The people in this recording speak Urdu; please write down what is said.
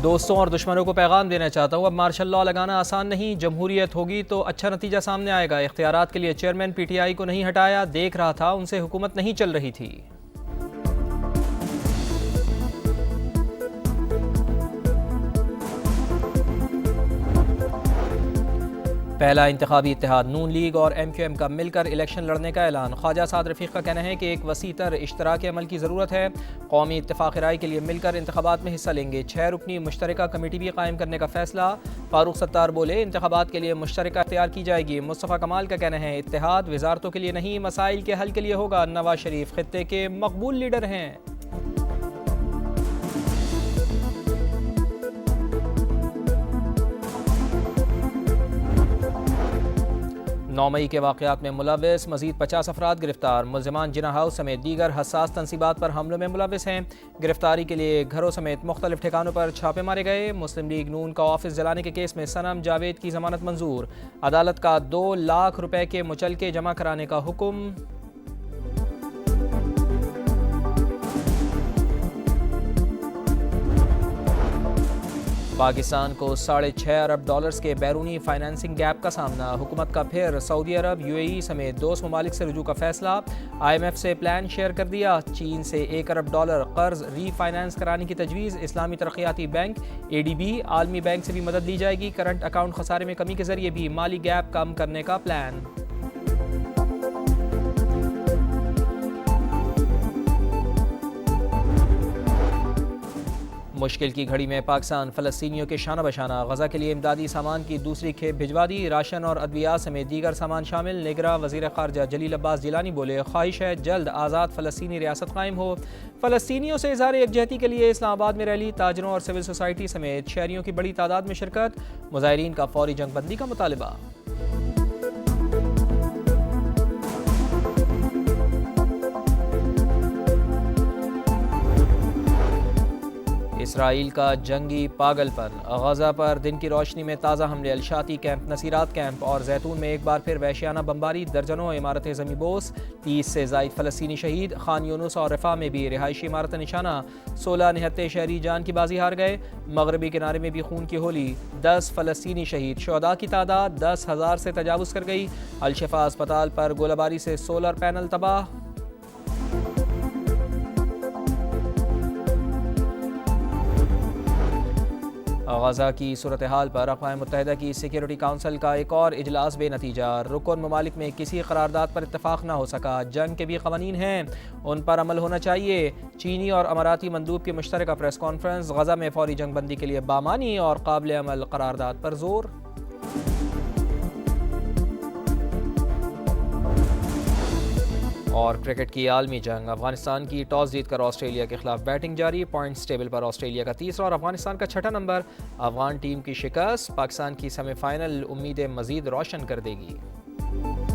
دوستوں اور دشمنوں کو پیغام دینا چاہتا ہوں، اب مارشل لاء لگانا آسان نہیں، جمہوریت ہوگی تو اچھا نتیجہ سامنے آئے گا۔ اختیارات کے لیے چیئرمین پی ٹی آئی کو نہیں ہٹایا، دیکھ رہا تھا ان سے حکومت نہیں چل رہی تھی۔ پہلا انتخابی اتحاد نون لیگ اور ایم کیو ایم کا مل کر الیکشن لڑنے کا اعلان۔ خواجہ سعد رفیق کا کہنا ہے کہ ایک وسیع تر اشتراک عمل کی ضرورت ہے، قومی اتفاق رائے کے لیے مل کر انتخابات میں حصہ لیں گے۔ 6 رکنی مشترکہ کمیٹی بھی قائم کرنے کا فیصلہ۔ فاروق ستار بولے، انتخابات کے لیے مشترکہ اختیار کی جائے گی۔ مصطفیٰ کمال کا کہنا ہے اتحاد وزارتوں کے لیے نہیں، مسائل کے حل کے لیے ہوگا۔ نواز شریف خطے کے مقبول لیڈر ہیں۔ 9 مئی کے واقعات میں ملوث مزید 50 افراد گرفتار۔ ملزمان جناح ہاؤس سمیت دیگر حساس تنصیبات پر حملوں میں ملوث ہیں۔ گرفتاری کے لیے گھروں سمیت مختلف ٹھکانوں پر چھاپے مارے گئے۔ مسلم لیگ نون کا آفس جلانے کے کیس میں صنم جاوید کی ضمانت منظور۔ عدالت کا 2 لاکھ روپے کے مچلکے جمع کرانے کا حکم۔ پاکستان کو $6.5 ارب کے بیرونی فائنانسنگ گیپ کا سامنا۔ حکومت کا پھر سعودی عرب، UAE سمیت دوست ممالک سے رجوع کا فیصلہ۔ IMF سے پلان شیئر کر دیا۔ چین سے $1 ارب قرض ری فائنانس کرانے کی تجویز۔ اسلامی ترقیاتی بینک ADB عالمی بینک سے بھی مدد لی جائے گی۔ کرنٹ اکاؤنٹ خسارے میں کمی کے ذریعے بھی مالی گیپ کم کرنے کا پلان۔ مشکل کی گھڑی میں پاکستان فلسطینیوں کے شانہ بشانہ۔ غزہ کے لیے امدادی سامان کی دوسری کھیپ بھجوا دی۔ راشن اور ادویات سمیت دیگر سامان شامل۔ نگراں وزیر خارجہ جلیل عباس جیلانی بولے، خواہش ہے جلد آزاد فلسطینی ریاست قائم ہو۔ فلسطینیوں سے اظہار یکجہتی کے لیے اسلام آباد میں ریلی۔ تاجروں اور سول سوسائٹی سمیت شہریوں کی بڑی تعداد میں شرکت۔ مظاہرین کا فوری جنگ بندی کا مطالبہ۔ اسرائیل کا جنگی پاگل پن۔ غزہ پر دن کی روشنی میں تازہ حملے۔ الشاطی کیمپ، نصیرات کیمپ اور زیتون میں ایک بار پھر وحشیانہ بمباری۔ درجنوں عمارتیں زمیں بوس۔ 30 سے زائد فلسطینی شہید۔ خان یونس اور رفح میں بھی رہائشی عمارتیں نشانہ۔ 16 نہتے شہری جان کی بازی ہار گئے۔ مغربی کنارے میں بھی خون کی ہولی۔ 10 فلسطینی شہید۔ شہداء کی تعداد 10,000 سے تجاوز کر گئی۔ الشفا اسپتال پر گولہ باری سے سولر پینل تباہ۔ غزہ کی صورتحال پر اقوام متحدہ کی سیکیورٹی کونسل کا ایک اور اجلاس بے نتیجہ۔ رکن ممالک میں کسی قرارداد پر اتفاق نہ ہو سکا۔ جنگ کے بھی قوانین ہیں، ان پر عمل ہونا چاہیے۔ چینی اور اماراتی مندوب کی مشترکہ پریس کانفرنس۔ غزہ میں فوری جنگ بندی کے لیے بامعنی اور قابل عمل قرارداد پر زور۔ اور کرکٹ کی عالمی جنگ۔ افغانستان کی ٹاس جیت کر آسٹریلیا کے خلاف بیٹنگ جاری۔ پوائنٹس ٹیبل پر آسٹریلیا کا تیسرا اور افغانستان کا 6واں نمبر۔ افغان ٹیم کی شکست پاکستان کی سیمی فائنل امیدیں مزید روشن کر دے گی۔